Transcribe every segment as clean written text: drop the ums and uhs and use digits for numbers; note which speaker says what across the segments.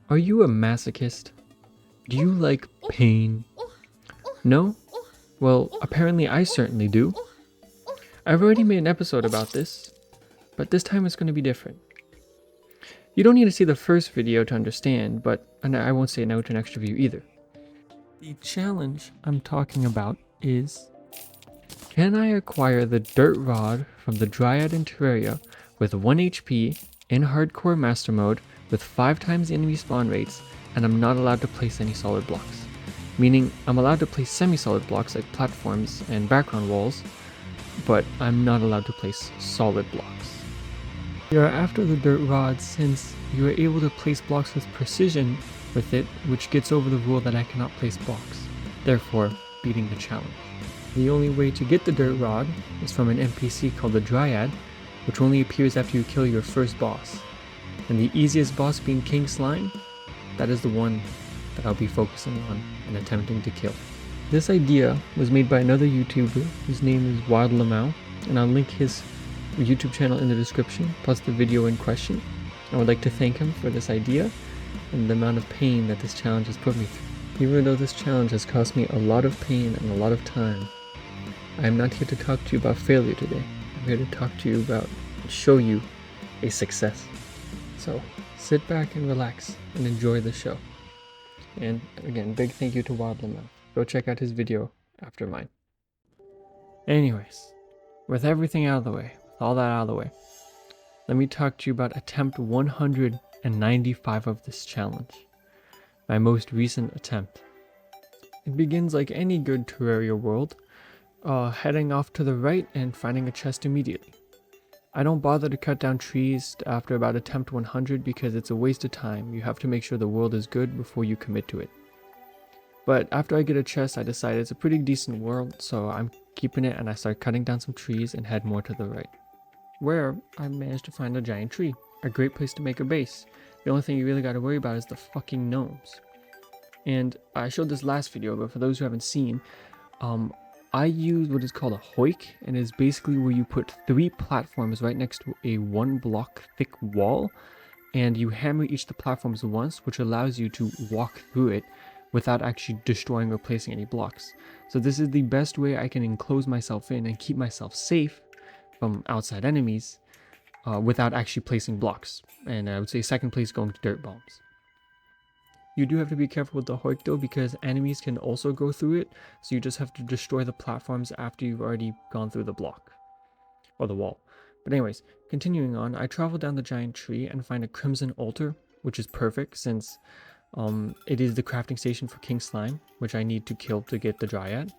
Speaker 1: Are you a masochist? Do you like pain? No? Well, apparently I certainly do. I've already made an episode about this, but this time it's going to be different. You don't need to see the first video to understand, and I won't say no to an extra view either. The challenge I'm talking about is, can I acquire the Dirt Rod from the Dryad in Terraria with 1 HP in Hardcore Master Mode with 5 times the enemy spawn rates, and I'm not allowed to place any solid blocks? Meaning, I'm allowed to place semi-solid blocks like platforms and background walls, but I'm not allowed to place solid blocks. We are after the Dirt Rod since you are able to place blocks with precision with it, which gets over the rule that I cannot place blocks, therefore beating the challenge. The only way to get the Dirt Rod is from an NPC called the Dryad, which only appears after you kill your first boss. And the easiest boss being King Slime, that is the one that I'll be focusing on and attempting to kill. This idea was made by another YouTuber whose name is Wild Lamau, and I'll link his YouTube channel in the description, plus the video in question. I would like to thank him for this idea and the amount of pain that this challenge has put me through. Even though this challenge has cost me a lot of pain and a lot of time, I am not here to talk to you about failure today. I'm here to talk to you about, show you a success. So sit back and relax and enjoy the show. And again, big thank you to Wild Lamau. Go check out his video after mine. Anyways, with everything out of the way, with all that out of the way, let me talk to you about attempt 195 of this challenge. My most recent attempt. It begins like any good Terraria world, heading off to the right and finding a chest immediately. I don't bother to cut down trees after about attempt 100 because it's a waste of time. You have to make sure the world is good before you commit to it. But after I get a chest, I decide it's a pretty decent world, so I'm keeping it, and I start cutting down some trees and head more to the right, where I managed to find a giant tree. A great place to make a base. The only thing you really gotta worry about is the fucking gnomes. And I showed this last video, but for those who haven't seen, I use what is called a hoik, and it's basically where you put 3 platforms right next to a 1 block thick wall, and you hammer each of the platforms once, which allows you to walk through it without actually destroying or placing any blocks. So this is the best way I can enclose myself in and keep myself safe from outside enemies without actually placing blocks. And I would say second place going to dirt bombs. You do have to be careful with the hoik though, because enemies can also go through it, so you just have to destroy the platforms after you've already gone through the block or the wall. But anyways, continuing on, I travel down the giant tree and find a crimson altar, which is perfect since it is the crafting station for King Slime, which I need to kill to get the Dryad.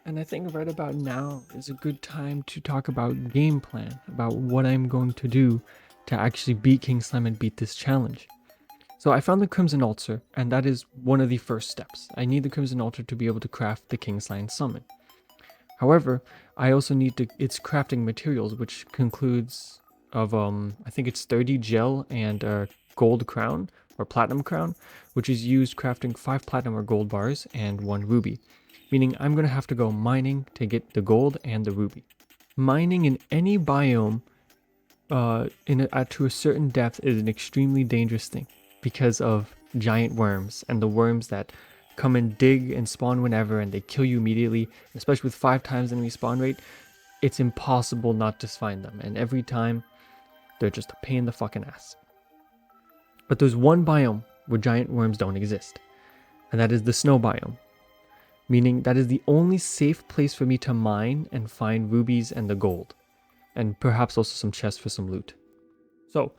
Speaker 1: And I think right about now is a good time to talk about game plan, about what I'm going to do to actually beat King Slime and beat this challenge. So I found the Crimson Altar, and that is one of the first steps. I need the Crimson Altar to be able to craft the King Slime summon. However, I also need its crafting materials, which concludes of I think it's 30 gel and a gold crown or platinum crown, which is used crafting 5 platinum or gold bars and 1 ruby. Meaning I'm gonna have to go mining to get the gold and the ruby. Mining in any biome to a certain depth is an extremely dangerous thing, because of giant worms and the worms that come and dig and spawn whenever, and they kill you immediately, especially with 5 times enemy spawn rate. It's impossible not to find them, and every time they're just a pain in the fucking ass. But there's one biome where giant worms don't exist, and that is the snow biome, meaning that is the only safe place for me to mine and find rubies and the gold, and perhaps also some chests for some loot. So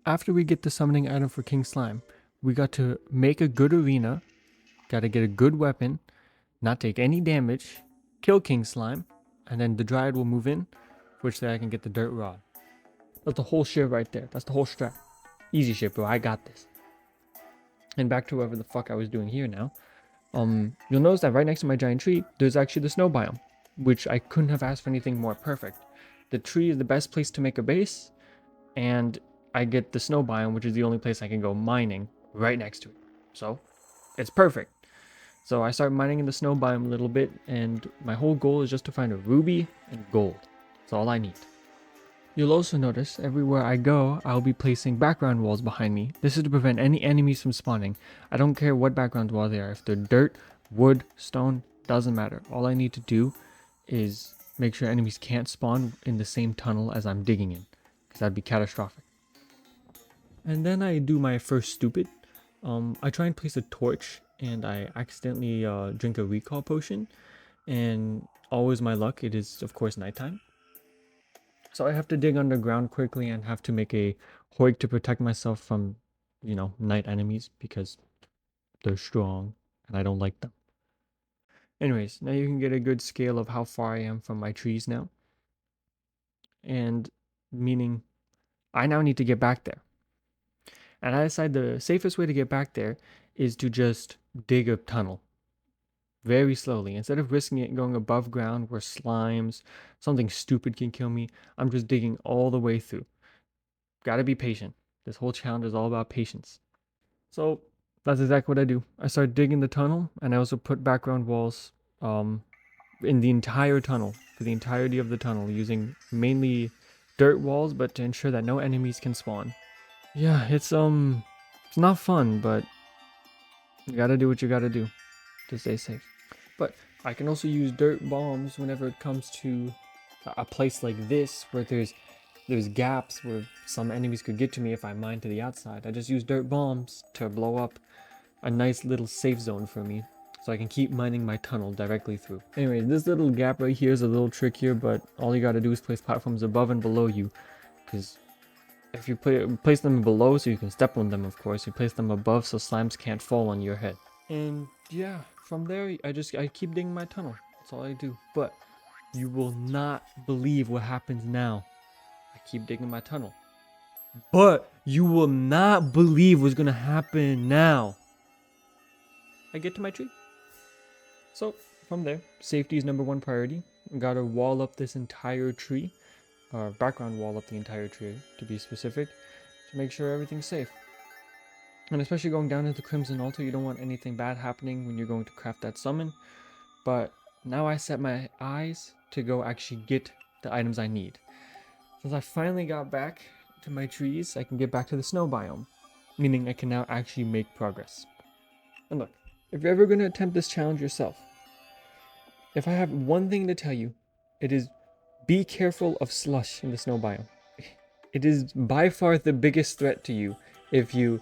Speaker 1: after we get the summoning item for King Slime, we got to make a good arena, got to get a good weapon, not take any damage, kill King Slime, and then the Dryad will move in, which then I can get the Dirt Rod. That's the whole shit right there. That's the whole strat. Easy shit, bro. I got this. And back to whatever the fuck I was doing here now. You'll notice that right next to my giant tree, there's actually the snow biome, which I couldn't have asked for anything more perfect. The tree is the best place to make a base, and I get the snow biome, which is the only place I can go mining right next to it. So it's perfect. So I start mining in the snow biome a little bit, and my whole goal is just to find a ruby and gold. That's all I need. You'll also notice everywhere I go, I'll be placing background walls behind me. This is to prevent any enemies from spawning. I don't care what background wall they are. If they're dirt, wood, stone, doesn't matter. All I need to do is make sure enemies can't spawn in the same tunnel as I'm digging in, because that'd be catastrophic. And then I do my first stupid. I try and place a torch, and I accidentally drink a recall potion, and always my luck, it is of course nighttime. So I have to dig underground quickly and have to make a hoik to protect myself from, night enemies because they're strong and I don't like them. Anyways, now you can get a good scale of how far I am from my trees now. And meaning I now need to get back there. And I decide the safest way to get back there is to just dig a tunnel very slowly. Instead of risking it going above ground where slimes, something stupid can kill me, I'm just digging all the way through. Gotta be patient. This whole challenge is all about patience. So that's exactly what I do. I start digging the tunnel, and I also put background walls in the entire tunnel, for the entirety of the tunnel, using mainly dirt walls, but to ensure that no enemies can spawn. Yeah, it's not fun, but you gotta do what you gotta do to stay safe. But I can also use dirt bombs whenever it comes to a place like this where there's gaps where some enemies could get to me if I mine to the outside. I just use dirt bombs to blow up a nice little safe zone for me, so I can keep mining my tunnel directly through. Anyway, this little gap right here is a little trickier, but all you gotta do is place platforms above and below you, because if you place them below so you can step on them, of course, you place them above so slimes can't fall on your head. And yeah, from there, I keep digging my tunnel. That's all I do. But you will not believe what happens now. I keep digging my tunnel. But you will not believe what's gonna happen now. I get to my tree. So from there, safety is number one priority. Gotta wall up this entire tree, or background wall up the entire tree to be specific, to make sure everything's safe. And especially going down into Crimson Altar, you don't want anything bad happening when you're going to craft that summon. But now I set my eyes to go actually get the items I need. Since I finally got back to my trees, I can get back to the snow biome, meaning I can now actually make progress. And look, if you're ever going to attempt this challenge yourself, if I have one thing to tell you, it is be careful of slush in the snow biome. It is by far the biggest threat to you if you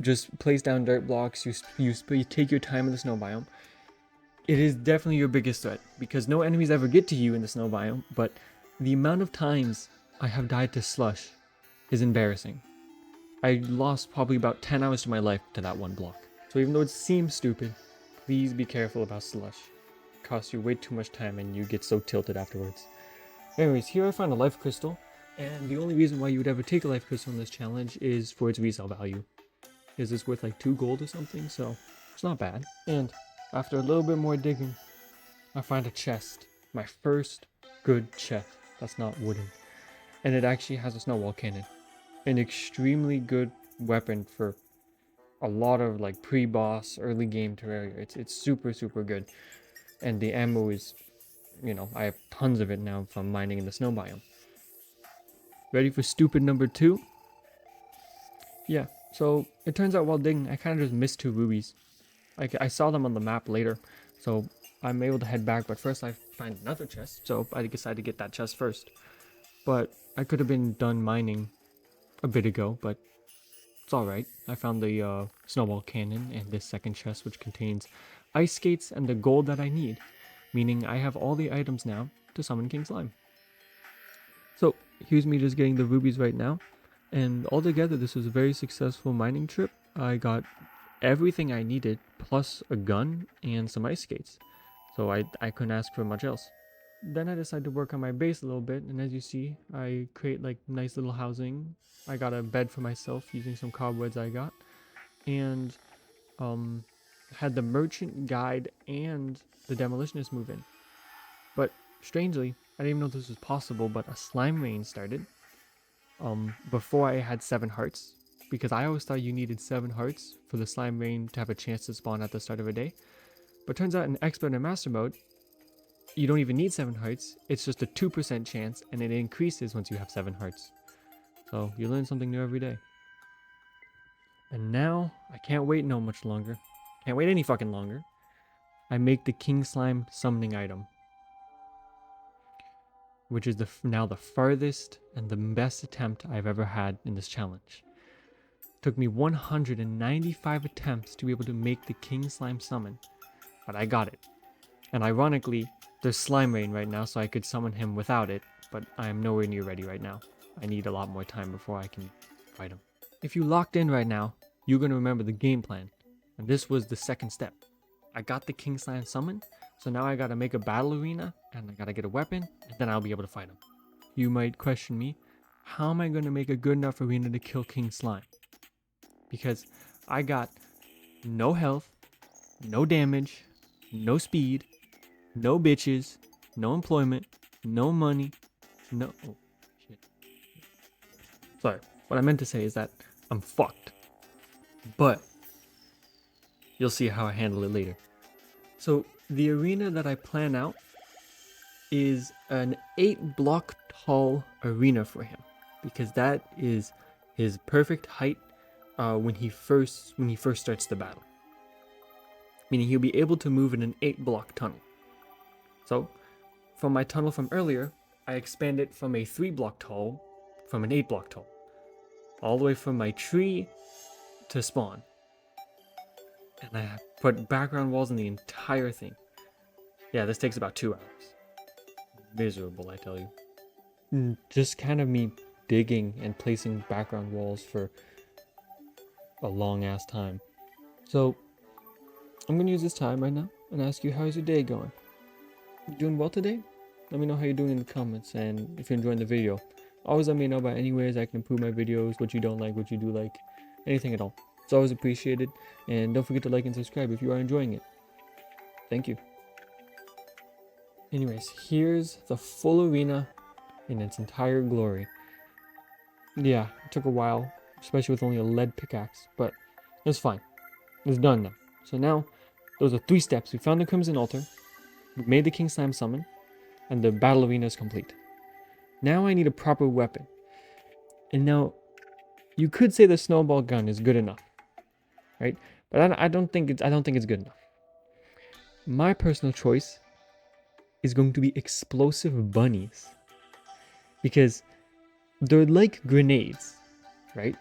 Speaker 1: just place down dirt blocks, you take your time in the snow biome. It is definitely your biggest threat, because no enemies ever get to you in the snow biome, but the amount of times I have died to slush is embarrassing. I lost probably about 10 hours to my life to that one block. So even though it seems stupid, please be careful about slush. It costs you way too much time and you get so tilted afterwards. Anyways, here I found a life crystal, and the only reason why you would ever take a life crystal in this challenge is for its resale value. Is this worth like 2 gold or something? So it's not bad. And after a little bit more digging, I find a chest. My first good chest that's not wooden. And it actually has a snowball cannon. An extremely good weapon for a lot of like pre-boss, early game Terraria. It's super, super good. And the ammo is, I have tons of it now from mining in the snow biome. Ready for stupid number 2? Yeah, so it turns out while digging, I kind of just missed 2 rubies. I saw them on the map later, so I'm able to head back, but first I find another chest, so I decided to get that chest first. But I could have been done mining a bit ago, but it's alright. I found the snowball cannon and this second chest, which contains ice skates and the gold that I need, meaning I have all the items now to summon King Slime. So here's me just getting the rubies right now, and altogether this was a very successful mining trip. I got everything I needed, plus a gun and some ice skates. So I couldn't ask for much else. Then I decided to work on my base a little bit, and as you see, I create like nice little housing. I got a bed for myself using some cobwebs I got, and had the merchant guide and the demolitionist move in. But strangely, I didn't even know this was possible, but a slime rain started before I had 7 hearts, because I always thought you needed 7 hearts for the slime rain to have a chance to spawn at the start of a day. But turns out in expert and master mode, you don't even need 7 hearts. It's just a 2% chance, and it increases once you have 7 hearts. So you learn something new every day. And now, I can't wait no much longer. Can't wait any fucking longer. I make the King Slime summoning item, which is now the farthest and the best attempt I've ever had in this challenge. It took me 195 attempts to be able to make the King Slime summon, but I got it. And ironically, there's Slime Rain right now, so I could summon him without it, but I am nowhere near ready right now. I need a lot more time before I can fight him. If you locked in right now, you're going to remember the game plan, and this was the second step. I got the King Slime summoned, so now I gotta make a battle arena, and I gotta get a weapon, and then I'll be able to fight him. You might question me, how am I gonna make a good enough arena to kill King Slime? Because I got no health, no damage, no speed, no bitches, no employment, no money, no... Oh, shit. Sorry, what I meant to say is that I'm fucked. But you'll see how I handle it later. So the arena that I plan out is an 8-block tall arena for him, because that is his perfect height when he first starts the battle. Meaning he'll be able to move in an 8-block tunnel. So from my tunnel from earlier, I expand it from a 3-block tall, from an 8-block tall, all the way from my tree to spawn. And I put background walls in the entire thing. Yeah, this takes about 2 hours. Miserable, I tell you. Just kind of me digging and placing background walls for a long ass time. So I'm gonna use this time right now and ask you, how's your day going? You doing well today? Let me know how you're doing in the comments, and if you're enjoying the video. Always let me know about any ways I can improve my videos, what you don't like, what you do like, anything at all. It's always appreciated, and don't forget to like and subscribe if you are enjoying it. Thank you. Anyways, here's the full arena in its entire glory. Yeah, it took a while, especially with only a lead pickaxe, but it's fine. It's done now. So now, those are 3 steps. We found the Crimson Altar, we made the King Slime summon, and the battle arena is complete. Now I need a proper weapon. And now, you could say the snowball gun is good enough, right? But I don't think it's good enough. My personal choice is going to be explosive bunnies, because they're like grenades, right?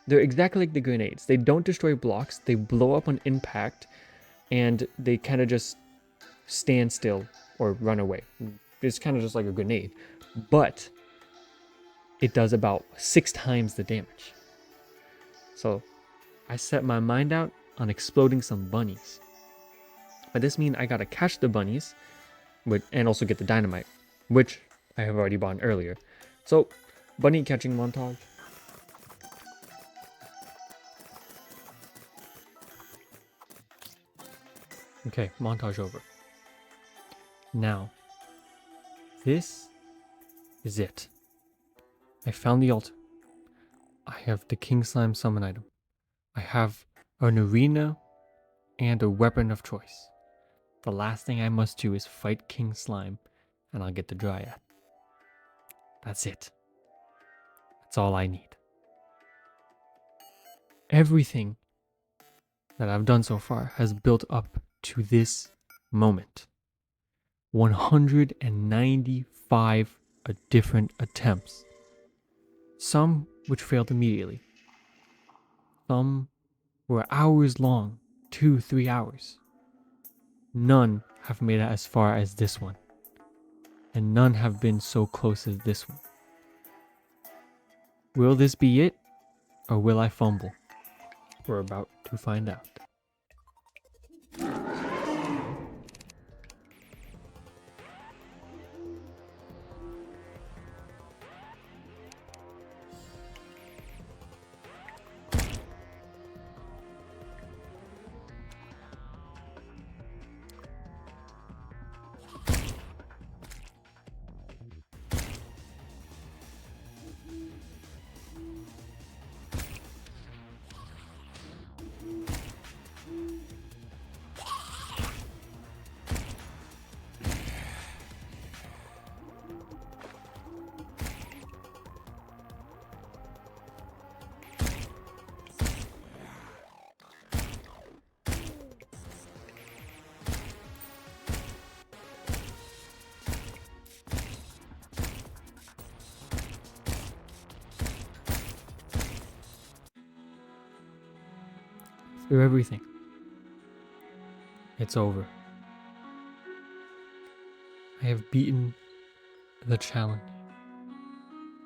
Speaker 1: They're exactly like the grenades. They don't destroy blocks, they blow up on impact, and they kind of just stand still or run away. It's kind of just like a grenade, but it does about 6 times the damage. So I set my mind out on exploding some bunnies. But this means I gotta catch the bunnies, and also get the dynamite, which I have already bought earlier. So, bunny catching montage. Okay, montage over. Now, this is it. I found the altar. I have the King Slime summon item. I have an arena and a weapon of choice. The last thing I must do is fight King Slime, and I'll get the Dryad. That's it. That's all I need. Everything that I've done so far has built up to this moment. 195 different attempts. Some which failed immediately. Some were hours long, 2-3 hours. None have made it as far as this one. And none have been so close as this one. Will this be it? Or will I fumble? We're about to find out. Through everything, it's over. I have beaten the challenge.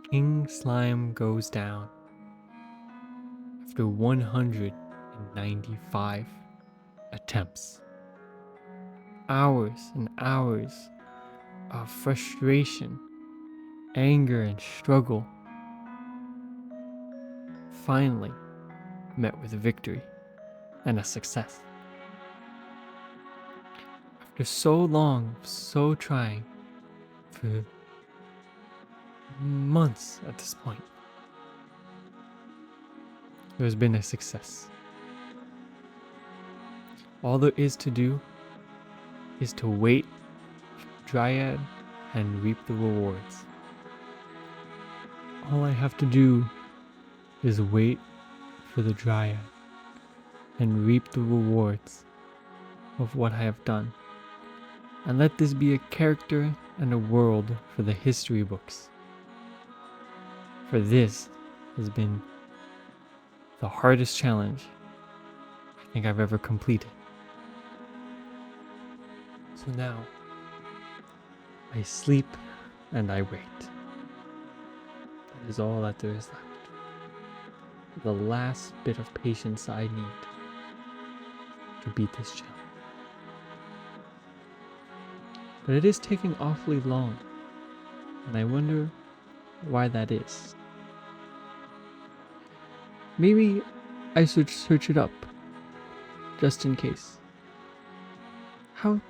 Speaker 1: King Slime goes down after 195 attempts. Hours and hours of frustration, anger, and struggle finally met with victory and a success. After so long, so trying, for months at this point, there's been a success. All there is to do is to wait for Dryad and reap the rewards. All I have to do is wait for the Dryad and reap the rewards of what I have done. And let this be a character and a world for the history books. For this has been the hardest challenge I think I've ever completed. So now, I sleep and I wait. That is all that there is left. The last bit of patience I need to beat this challenge. But it is taking awfully long, and I wonder why that is. Maybe I should search it up, just in case. How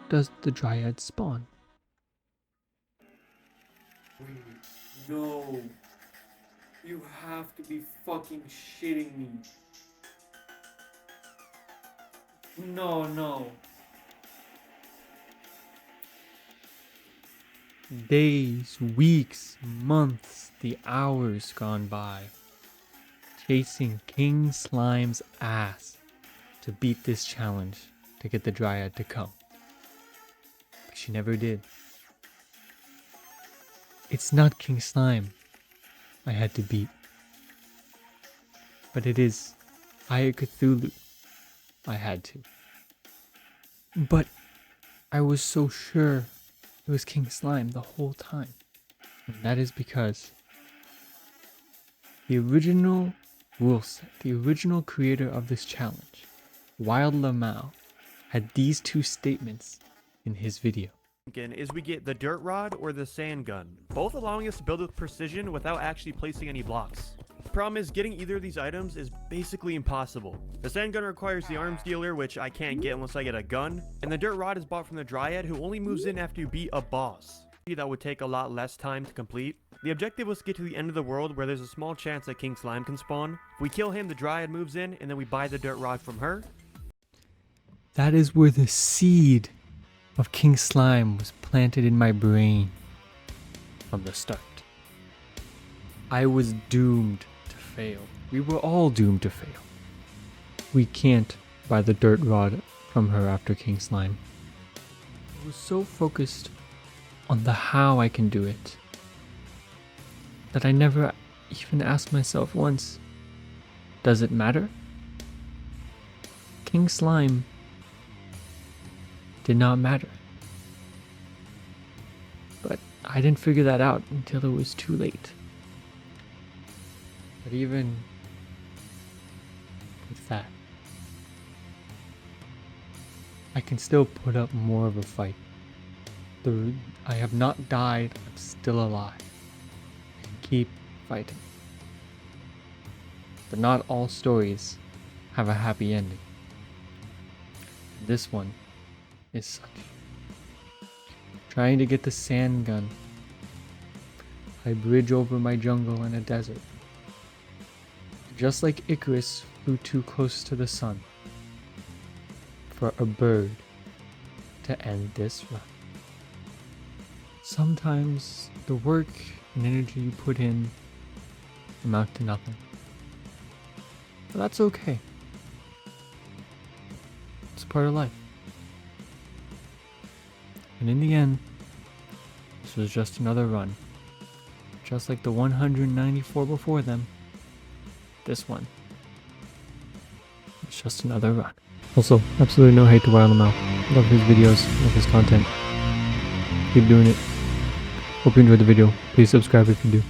Speaker 1: does the Dryad spawn?
Speaker 2: Wait, no. You have to be fucking shitting me. No.
Speaker 1: Days, weeks, months, the hours gone by, chasing King Slime's ass to beat this challenge to get the Dryad to come. But she never did. It's not King Slime I had to beat, but it is Aya Cthulhu I had to. But I was so sure it was King Slime the whole time. And that is because the original rule set, the original creator of this challenge, Wild Lamau, had these two statements in his video.
Speaker 3: Is we get the dirt rod or the sand gun, both allowing us to build with precision without actually placing any blocks. The problem is getting either of these items is basically impossible. The sand gun requires the arms dealer, which I can't get unless I get a gun, and the dirt rod is bought from the Dryad, who only moves in after you beat a boss. That would take a lot less time to complete. The objective was to get to the end of the world where there's a small chance that King Slime can spawn. If we kill him, the Dryad moves in, and then we buy the dirt rod from her.
Speaker 1: That is where the seed of King Slime was planted in my brain from the start. I was doomed to fail. We were all doomed to fail. We can't buy the dirt rod from her after King Slime. I was so focused on the how I can do it that I never even asked myself once, does it matter? King Slime did not matter. But I didn't figure that out until it was too late. But even with that, I can still put up more of a fight. I have not died, I'm still alive. I can keep fighting. But not all stories have a happy ending. This one is such. Trying to get the sand gun, I bridge over my jungle in a desert. Just like Icarus flew too close to the sun for a bird to end this run. Sometimes the work and energy you put in amount to nothing. But that's okay. It's part of life. And in the end, this was just another run. Just like the 194 before them, this one was It's just another run. Also, absolutely no hate to Wild Mal. Love his videos, love his content. Keep doing it. Hope you enjoyed the video. Please subscribe if you do.